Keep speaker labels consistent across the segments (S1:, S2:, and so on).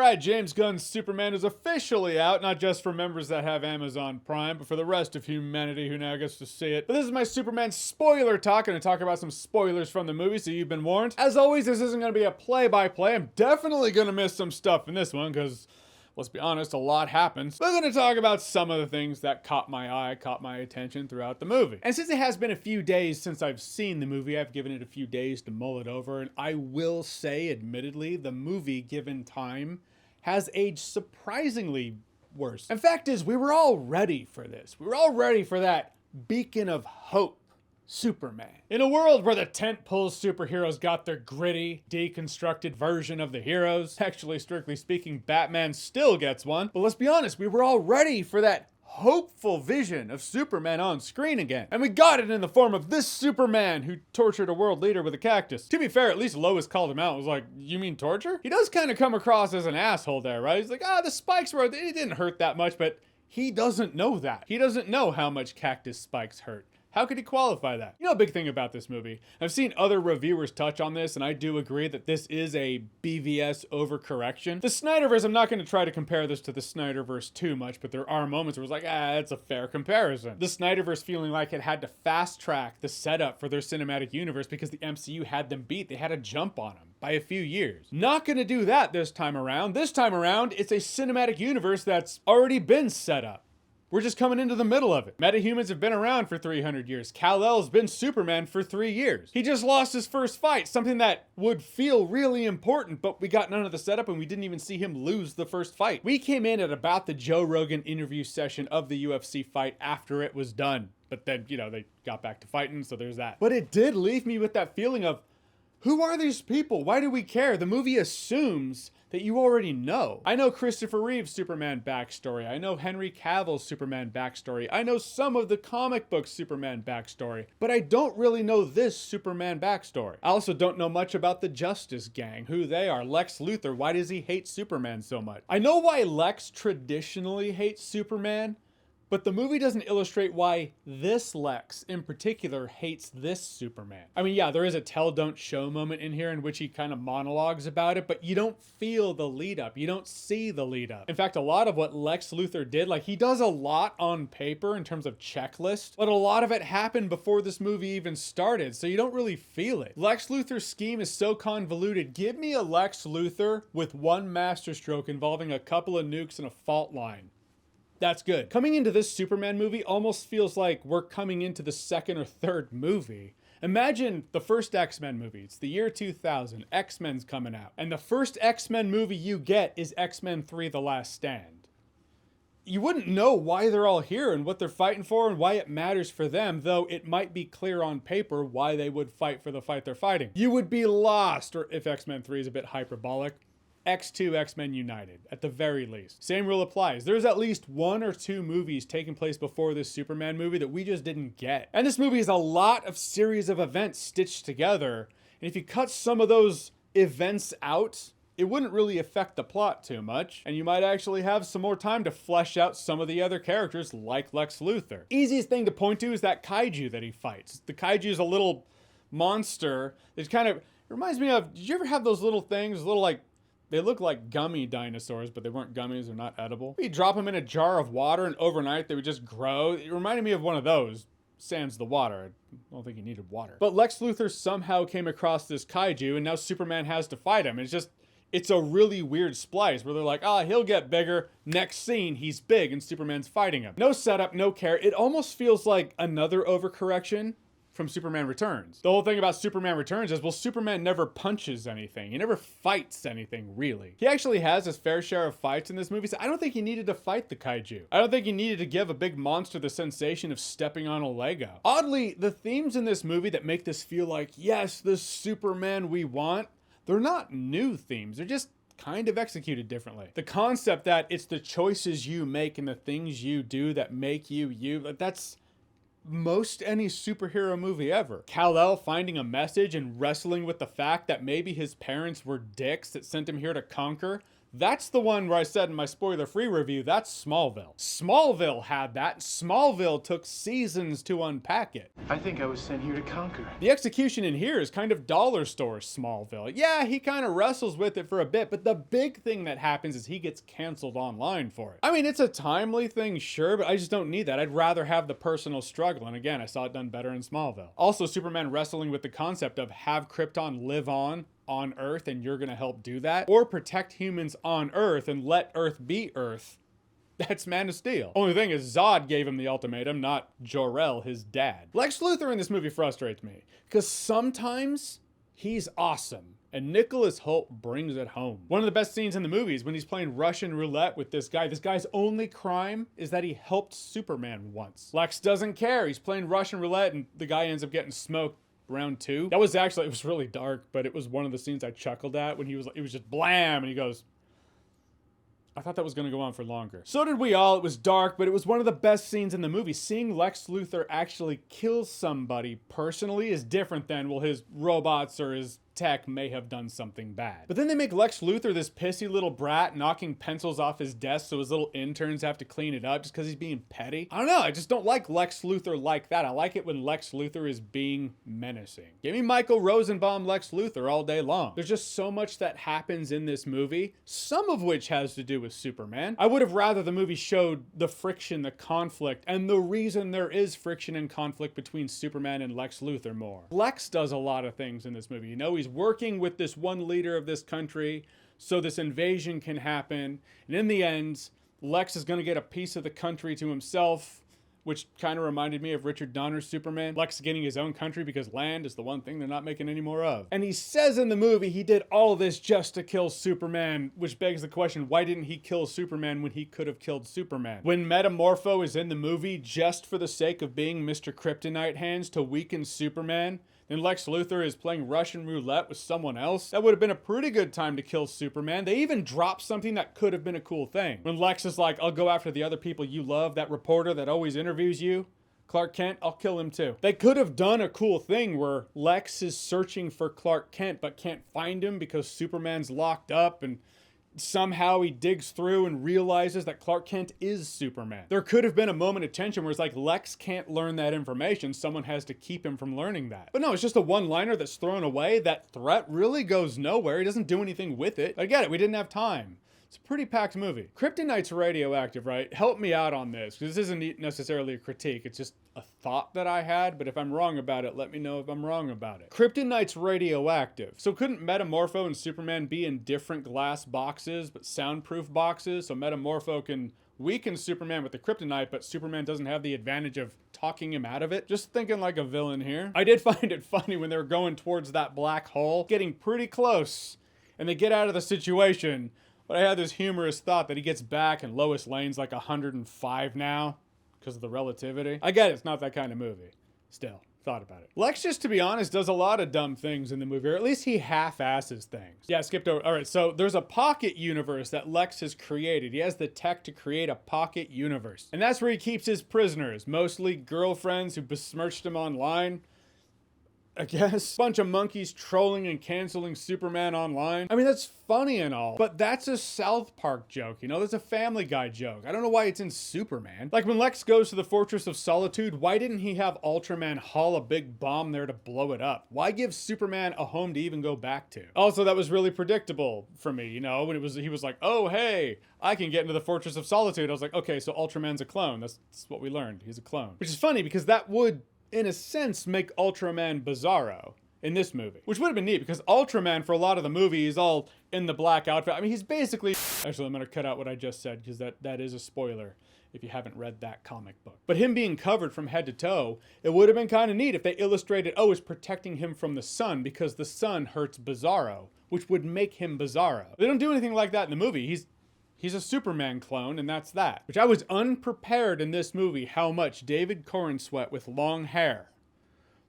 S1: Alright, James Gunn's Superman is officially out, not just for members that have Amazon Prime, but for the rest of humanity who now gets to see it. But this is my Superman spoiler talk, and to talk about some spoilers from the movie, so you've been warned. As always, this isn't going to be a play-by-play. I'm definitely going to miss some stuff in this one, because let's be honest, a lot happens. We're going to talk about some of the things that caught my eye, caught my attention throughout the movie. And since it has been a few days since I've seen the movie, I've given it a few days to mull it over, and I will say, admittedly, the movie, given time, has aged surprisingly worse. And fact is, we were all ready for this. We were all ready for that beacon of hope, Superman. In a world where the tentpole superheroes got their gritty, deconstructed version of the heroes, actually, strictly speaking, Batman still gets one. But let's be honest, we were all ready for that hopeful vision of Superman on screen again. And we got it in the form of this Superman who tortured a world leader with a cactus. To be fair, at least Lois called him out. Was like, you mean torture? He does kind of come across as an asshole there, right? He's like, the spikes were, it didn't hurt that much, but he doesn't know that. He doesn't know how much cactus spikes hurt. How could he qualify that? You know, a big thing about this movie, I've seen other reviewers touch on this, and I do agree that this is a BVS overcorrection. The Snyderverse, I'm not going to try to compare this to the Snyderverse too much, but there are moments where it's like, it's a fair comparison. The Snyderverse feeling like it had to fast track the setup for their cinematic universe because the MCU had them beat. They had to jump on them by a few years. Not going to do that this time around. This time around, it's a cinematic universe that's already been set up. We're just coming into the middle of it. Metahumans have been around for 300 years. Kal-El's been Superman for 3 years. He just lost his first fight, something that would feel really important, but we got none of the setup and we didn't even see him lose the first fight. We came in at about the Joe Rogan interview session of the UFC fight after it was done. But then, they got back to fighting, so there's that. But it did leave me with that feeling of, who are these people? Why do we care? The movie assumes that you already know. I know Christopher Reeve's Superman backstory. I know Henry Cavill's Superman backstory. I know some of the comic book Superman backstory, but I don't really know this Superman backstory. I also don't know much about the Justice Gang, who they are. Lex Luthor, why does he hate Superman so much? I know why Lex traditionally hates Superman, but the movie doesn't illustrate why this Lex in particular hates this Superman. I mean, yeah, there is a tell don't show moment in here in which he kind of monologues about it, but you don't feel the lead up. You don't see the lead up. In fact, a lot of what Lex Luthor did, he does a lot on paper in terms of checklist, but a lot of it happened before this movie even started, so you don't really feel it. Lex Luthor's scheme is so convoluted. Give me a Lex Luthor with one masterstroke involving a couple of nukes and a fault line. That's good. Coming into this Superman movie almost feels like we're coming into the second or third movie. Imagine the first X-Men movie. It's the year 2000. X-Men's coming out. And the first X-Men movie you get is X-Men 3: The Last Stand. You wouldn't know why they're all here and what they're fighting for and why it matters for them, though it might be clear on paper why they would fight for the fight they're fighting. You would be lost, or if X-Men 3 is a bit hyperbolic, X2 X-Men United, at the very least. Same rule applies. There's at least 1 or 2 movies taking place before this Superman movie that we just didn't get. And this movie is a lot of series of events stitched together. And if you cut some of those events out, it wouldn't really affect the plot too much. And you might actually have some more time to flesh out some of the other characters like Lex Luthor. Easiest thing to point to is that Kaiju that he fights. The Kaiju is a little monster that kind of reminds me of, did you ever have those little things, they look like gummy dinosaurs, but they weren't gummies, they're not edible. You drop them in a jar of water and overnight they would just grow. It reminded me of one of those, sans the water. I don't think he needed water. But Lex Luthor somehow came across this Kaiju and now Superman has to fight him. It's a really weird splice where they're like, he'll get bigger. Next scene, he's big and Superman's fighting him. No setup, no care. It almost feels like another overcorrection from Superman Returns. The whole thing about Superman Returns is, Superman never punches anything. He never fights anything, really. He actually has his fair share of fights in this movie, so I don't think he needed to fight the Kaiju. I don't think he needed to give a big monster the sensation of stepping on a Lego. Oddly, the themes in this movie that make this feel like, yes, the Superman we want, they're not new themes. They're just kind of executed differently. The concept that it's the choices you make and the things you do that make you you, that's most any superhero movie ever. Kal-El finding a message and wrestling with the fact that maybe his parents were dicks that sent him here to conquer. That's the one where I said in my spoiler-free review, that's Smallville. Smallville had that. Smallville took seasons to unpack it.
S2: I think I was sent here to conquer.
S1: The execution in here is kind of dollar store Smallville. Yeah, he kind of wrestles with it for a bit, but the big thing that happens is he gets canceled online for it. I mean, it's a timely thing, sure, but I just don't need that. I'd rather have the personal struggle, and again, I saw it done better in Smallville. Also, Superman wrestling with the concept of have Krypton live on Earth and you're gonna help do that, or protect humans on Earth and let Earth be Earth. That's Man of Steel. Only thing is Zod gave him the ultimatum, not Jor-El, his dad. Lex Luthor in this movie frustrates me, because sometimes he's awesome, and Nicholas Hoult brings it home. One of the best scenes in the movie is when he's playing Russian roulette with this guy. This guy's only crime is that he helped Superman once. Lex doesn't care. He's playing Russian roulette, and the guy ends up getting smoked round 2. That was actually, it was really dark, but it was one of the scenes I chuckled at when it was just blam, and he goes, I thought that was going to go on for longer. So did we all. It was dark, but it was one of the best scenes in the movie. Seeing Lex Luthor actually kill somebody personally is different than, well, his robots or his tech may have done something bad. But then they make Lex Luthor this pissy little brat knocking pencils off his desk so his little interns have to clean it up just because he's being petty. I don't know, I just don't like Lex Luthor like that. I like it when Lex Luthor is being menacing. Give me Michael Rosenbaum Lex Luthor all day long. There's just so much that happens in this movie, some of which has to do with Superman. I would have rather the movie showed the friction, the conflict, and the reason there is friction and conflict between Superman and Lex Luthor more. Lex does a lot of things in this movie. You know, he's working with this one leader of this country so this invasion can happen. And in the end, Lex is going to get a piece of the country to himself, which kind of reminded me of Richard Donner's Superman. Lex getting his own country because land is the one thing they're not making any more of. And he says in the movie he did all this just to kill Superman, which begs the question, why didn't he kill Superman when he could have killed Superman? When Metamorpho is in the movie just for the sake of being Mr. Kryptonite Hands to weaken Superman, then Lex Luthor is playing Russian roulette with someone else. That would have been a pretty good time to kill Superman. They even dropped something that could have been a cool thing. When Lex is like, I'll go after the other people you love, that reporter that always interviews you, Clark Kent, I'll kill him too. They could have done a cool thing where Lex is searching for Clark Kent but can't find him because Superman's locked up, and somehow he digs through and realizes that Clark Kent is Superman. There could have been a moment of tension where it's like, Lex can't learn that information. Someone has to keep him from learning that. But no, it's just a one-liner that's thrown away. That threat really goes nowhere. He doesn't do anything with it. I get it. We didn't have time. It's a pretty packed movie. Kryptonite's radioactive, right? Help me out on this, because this isn't necessarily a critique. It's just a thought that I had, but if I'm wrong about it, let me know if I'm wrong about it. Kryptonite's radioactive. So couldn't Metamorpho and Superman be in different glass boxes, but soundproof boxes? So Metamorpho can weaken Superman with the kryptonite, but Superman doesn't have the advantage of talking him out of it. Just thinking like a villain here. I did find it funny when they were going towards that black hole, getting pretty close, and they get out of the situation. But I had this humorous thought that he gets back and Lois Lane's like 105 now because of the relativity. I get it, it's not that kind of movie. Still, thought about it. Lex, just to be honest, does a lot of dumb things in the movie, or at least he half-asses things. Yeah, I skipped over. All right, so there's a pocket universe that Lex has created. He has the tech to create a pocket universe. And that's where he keeps his prisoners, mostly girlfriends who besmirched him online, I guess. Bunch of monkeys trolling and canceling Superman online. I mean, that's funny and all, but that's a South Park joke, you know? That's a Family Guy joke. I don't know why it's in Superman. Like when Lex goes to the Fortress of Solitude, why didn't he have Ultraman haul a big bomb there to blow it up? Why give Superman a home to even go back to? Also, that was really predictable for me, you know? When he was like, oh, hey, I can get into the Fortress of Solitude. I was like, okay, so Ultraman's a clone. That's what we learned. He's a clone. Which is funny because that would, in a sense, make Ultraman Bizarro in this movie. Which would have been neat because Ultraman, for a lot of the movie, is all in the black outfit. I mean, he's basically... Actually, I'm going to cut out what I just said because that is a spoiler if you haven't read that comic book. But him being covered from head to toe, it would have been kind of neat if they illustrated, oh, it's protecting him from the sun because the sun hurts Bizarro, which would make him Bizarro. They don't do anything like that in the movie. He's a Superman clone, and that's that. Which I was unprepared in this movie how much David Corenswet with long hair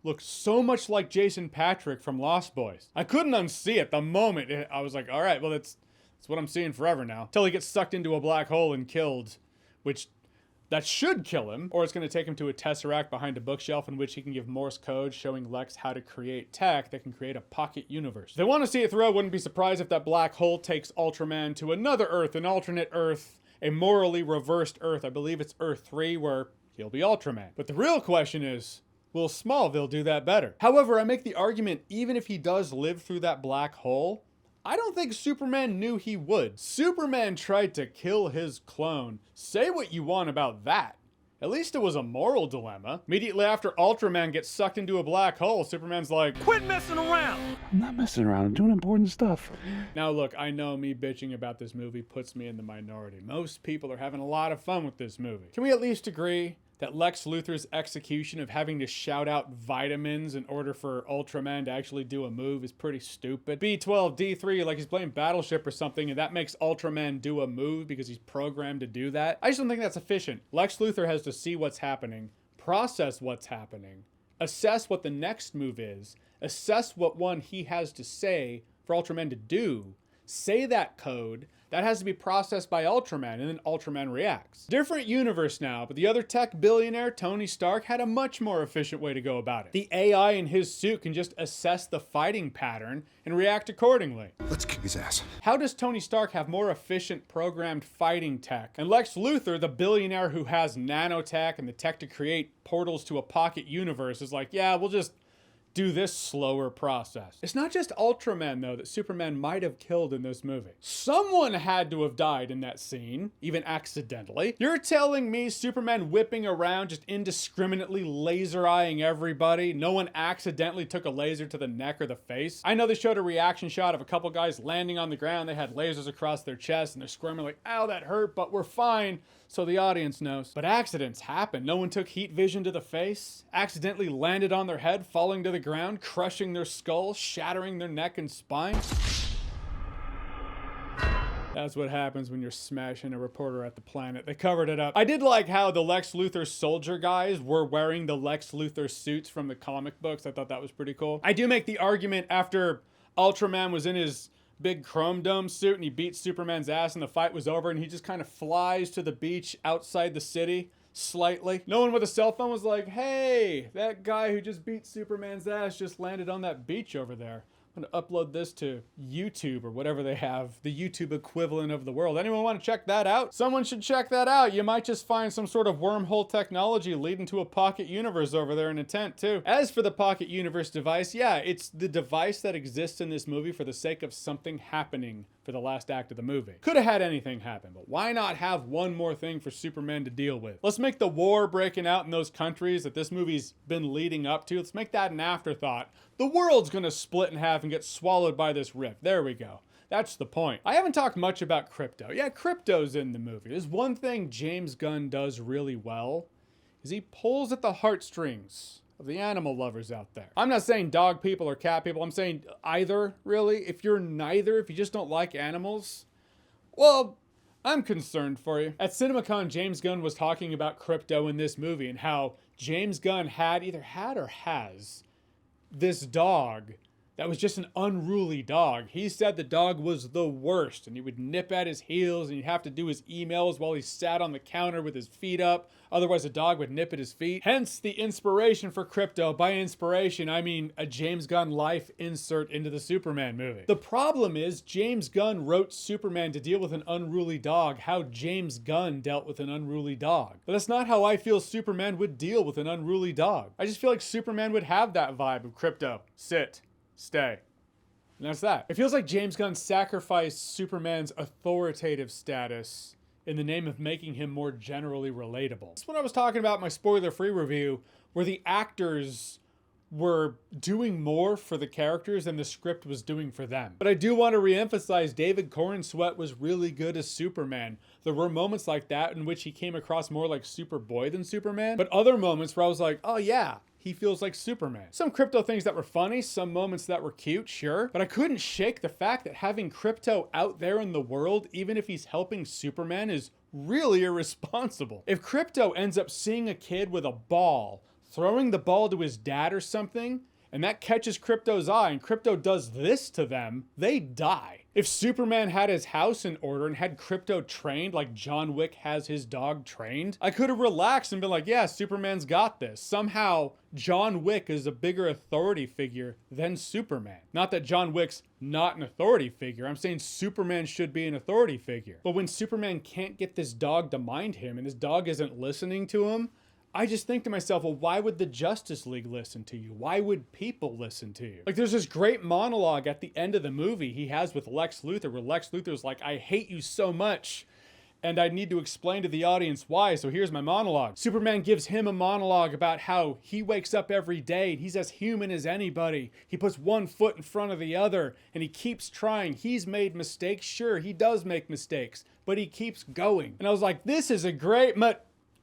S1: looked so much like Jason Patrick from Lost Boys. I couldn't unsee it the moment. I was like, all right, well, that's what I'm seeing forever now. Till he gets sucked into a black hole and killed, which that should kill him, or it's going to take him to a tesseract behind a bookshelf in which he can give Morse code showing Lex how to create tech that can create a pocket universe. If they want to see it through, I wouldn't be surprised if that black hole takes Ultraman to another Earth, an alternate Earth, a morally reversed Earth. I believe it's Earth 3, where he'll be Ultraman. But the real question is, will Smallville do that better? However, I make the argument, even if he does live through that black hole, I don't think Superman knew he would. Superman tried to kill his clone. Say what you want about that. At least it was a moral dilemma. Immediately after Ultraman gets sucked into a black hole, Superman's like,
S3: quit messing around!
S4: I'm not messing around. I'm doing important stuff.
S1: Now look, I know me bitching about this movie puts me in the minority. Most people are having a lot of fun with this movie. Can we at least agree that Lex Luthor's execution of having to shout out vitamins in order for Ultraman to actually do a move is pretty stupid? B12, D3, like he's playing Battleship or something, and that makes Ultraman do a move because he's programmed to do that. I just don't think that's efficient. Lex Luthor has to see what's happening, process what's happening, assess what the next move is, assess what one he has to say for Ultraman to do, say that code. That has to be processed by Ultraman, and then Ultraman reacts. Different universe now, but the other tech billionaire, Tony Stark, had a much more efficient way to go about it. The AI in his suit can just assess the fighting pattern and react accordingly.
S5: Let's kick his ass.
S1: How does Tony Stark have more efficient programmed fighting tech? And Lex Luthor, the billionaire who has nanotech and the tech to create portals to a pocket universe, is like, yeah, we'll just do this slower process. It's not just Ultraman, though, that Superman might have killed in this movie. Someone had to have died in that scene, even accidentally. You're telling me Superman whipping around, just indiscriminately laser-eyeing everybody? No one accidentally took a laser to the neck or the face? I know they showed a reaction shot of a couple guys landing on the ground. They had lasers across their chest, and they're squirming like, ow, that hurt, but we're fine. So the audience knows. But accidents happen. No one took heat vision to the face, accidentally landed on their head, falling to the ground, crushing their skull, shattering their neck and spine. That's what happens when you're smashing a reporter at the Planet. They covered it up. I did like how the Lex Luthor soldier guys were wearing the Lex Luthor suits from the comic books. I thought that was pretty cool. I do make the argument after Ultraman was in his big chrome dome suit and he beat Superman's ass and the fight was over and he just kind of flies to the beach outside the city slightly. No one with a cell phone was like, hey, that guy who just beat Superman's ass just landed on that beach over there. I'm gonna upload this to YouTube or whatever they have, the YouTube equivalent of the world. Anyone want to check that out? Someone should check that out. You might just find some sort of wormhole technology leading to a pocket universe over there in a tent too. As for the pocket universe device, yeah, it's the device that exists in this movie for the sake of something happening for the last act of the movie. Could have had anything happen, but why not have one more thing for Superman to deal with? Let's make the war breaking out in those countries that this movie's been leading up to. Let's make that an afterthought. The world's gonna split in half and get swallowed by this rift. There we go. That's the point. I haven't talked much about Krypto. Yeah, Krypto's in the movie. There's one thing James Gunn does really well, is he pulls at the heartstrings of the animal lovers out there. I'm not saying dog people or cat people. I'm saying either, really. If you're neither, if you just don't like animals, well, I'm concerned for you. At CinemaCon, James Gunn was talking about Krypto in this movie and how James Gunn either had or has this dog that was just an unruly dog. He said the dog was the worst and he would nip at his heels and he'd have to do his emails while he sat on the counter with his feet up. Otherwise the dog would nip at his feet. Hence the inspiration for Krypto. By inspiration, I mean a James Gunn life insert into the Superman movie. The problem is James Gunn wrote Superman to deal with an unruly dog how James Gunn dealt with an unruly dog. But that's not how I feel Superman would deal with an unruly dog. I just feel like Superman would have that vibe of Krypto. Sit. Stay. And that's that. It feels like James Gunn sacrificed Superman's authoritative status in the name of making him more generally relatable. That's what I was talking about in my spoiler-free review, where the actors were doing more for the characters than the script was doing for them. But I do want to reemphasize David Corenswet was really good as Superman. There were moments like that in which he came across more like Superboy than Superman, but other moments where I was like, oh yeah, he feels like Superman. Some Krypto things that were funny, some moments that were cute, sure. But I couldn't shake the fact that having Krypto out there in the world, even if he's helping Superman, is really irresponsible. If Krypto ends up seeing a kid with a ball, throwing the ball to his dad or something, and that catches Krypto's eye, and Krypto does this to them, they die. If Superman had his house in order and had Krypto trained like John Wick has his dog trained, I could have relaxed and been like, yeah, Superman's got this. Somehow, John Wick is a bigger authority figure than Superman. Not that John Wick's not an authority figure. I'm saying Superman should be an authority figure. But when Superman can't get this dog to mind him and this dog isn't listening to him, I just think to myself, well, why would the Justice League listen to you? Why would people listen to you? Like, there's this great monologue at the end of the movie he has with Lex Luthor, where Lex Luthor's like, I hate you so much, and I need to explain to the audience why, so here's my monologue. Superman gives him a monologue about how he wakes up every day, and he's as human as anybody. He puts one foot in front of the other, and he keeps trying. He's made mistakes. Sure, he does make mistakes, but he keeps going. And I was like, this is a great...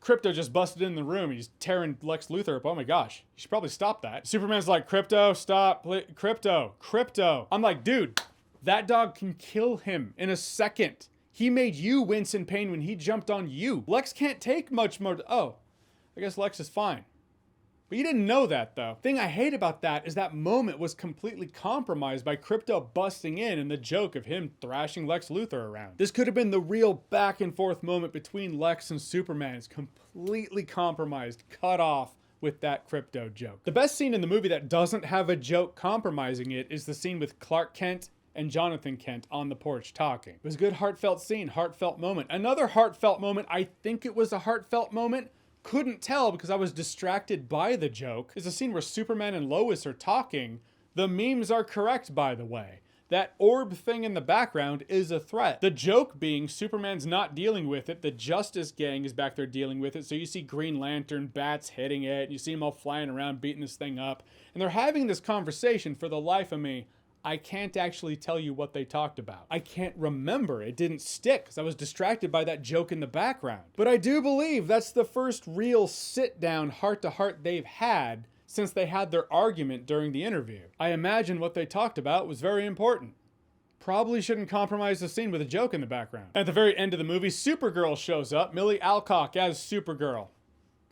S1: Krypto just busted in the room. He's tearing Lex Luthor up. Oh my gosh. You should probably stop that. Superman's like, Krypto, stop. Krypto. I'm like, dude, that dog can kill him in a second. He made you wince in pain when he jumped on you. Lex can't take much more. Oh, I guess Lex is fine. But you didn't know that, though. The thing I hate about that is that moment was completely compromised by Krypto busting in and the joke of him thrashing Lex Luthor around. This could have been the real back and forth moment between Lex and Superman. It's completely compromised, cut off with that Krypto joke. The best scene in the movie that doesn't have a joke compromising it is the scene with Clark Kent and Jonathan Kent on the porch talking. It was a good heartfelt scene, heartfelt moment. Another heartfelt moment, I think it was a heartfelt moment, couldn't tell because I was distracted by the joke, is a scene where Superman and Lois are talking. The memes are correct, by the way. That orb thing in the background is a threat. The joke being Superman's not dealing with it. The Justice Gang is back there dealing with it. So you see Green Lantern, bats hitting it. And you see them all flying around, beating this thing up. And they're having this conversation. For the life of me, I can't actually tell you what they talked about. I can't remember. It didn't stick because I was distracted by that joke in the background. But I do believe that's the first real sit-down heart-to-heart they've had since they had their argument during the interview. I imagine what they talked about was very important. Probably shouldn't compromise the scene with a joke in the background. At the very end of the movie, Supergirl shows up. Millie Alcock as Supergirl.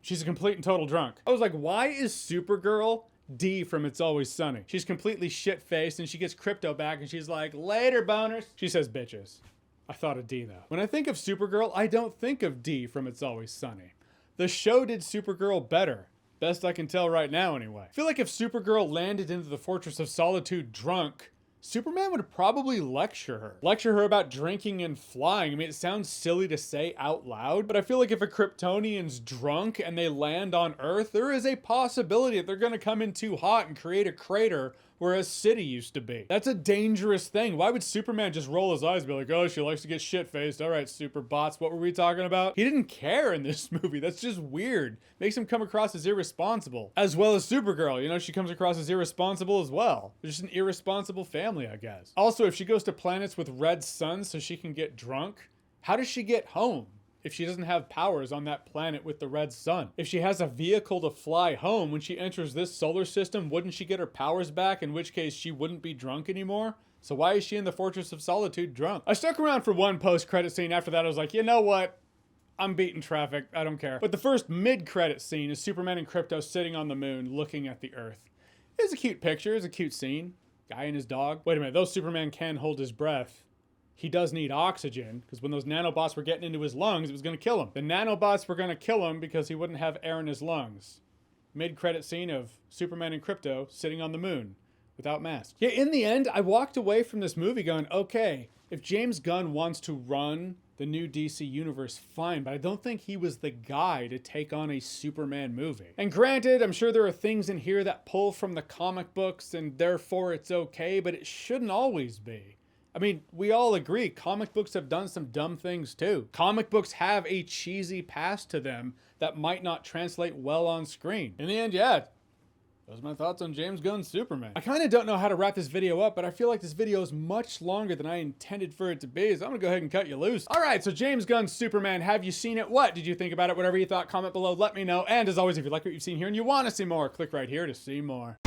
S1: She's a complete and total drunk. I was like, why is Supergirl Dee from It's Always Sunny? She's completely shit-faced and she gets Krypto back and she's like, later, boners. She says bitches. I thought of Dee though. When I think of Supergirl, I don't think of Dee from It's Always Sunny. The show did Supergirl better. Best I can tell right now anyway. I feel like if Supergirl landed into the Fortress of Solitude drunk, Superman would probably lecture her. Lecture her about drinking and flying. I mean, it sounds silly to say out loud, but I feel like if a Kryptonian's drunk and they land on Earth, there is a possibility that they're gonna come in too hot and create a crater where a city used to be. That's a dangerous thing. Why would Superman just roll his eyes and be like, oh, she likes to get shit-faced. All right, super bots, what were we talking about? He didn't care in this movie. That's just weird. Makes him come across as irresponsible. As well as Supergirl. You know, she comes across as irresponsible as well. They're just an irresponsible family, I guess. Also, if she goes to planets with red suns so she can get drunk, how does she get home if she doesn't have powers on that planet with the red sun? If she has a vehicle to fly home, when she enters this solar system, wouldn't she get her powers back, in which case she wouldn't be drunk anymore? So why is she in the Fortress of Solitude drunk? I stuck around for one post-credit scene. After that, I was like, you know what? I'm beating traffic. I don't care. But the first mid-credit scene is Superman and Krypto sitting on the moon looking at the Earth. It's a cute picture. It's a cute scene. Guy and his dog. Wait a minute. Though Superman can hold his breath, he does need oxygen, because when those nanobots were getting into his lungs, it was going to kill him. The nanobots were going to kill him because he wouldn't have air in his lungs. Mid-credit scene of Superman and Krypto sitting on the moon without masks. Yeah, in the end, I walked away from this movie going, okay, if James Gunn wants to run the new DC universe, fine, but I don't think he was the guy to take on a Superman movie. And granted, I'm sure there are things in here that pull from the comic books and therefore it's okay, but it shouldn't always be. I mean, we all agree comic books have done some dumb things too. Comic books have a cheesy past to them that might not translate well on screen. In the end, yeah, those are my thoughts on James Gunn's Superman. I kind of don't know how to wrap this video up, but I feel like this video is much longer than I intended for it to be, so I'm gonna go ahead and cut you loose. All right, so James Gunn's Superman, have you seen it? What did you think about it? Whatever you thought, comment below, let me know. And as always, if you like what you've seen here and you want to see more, click right here to see more.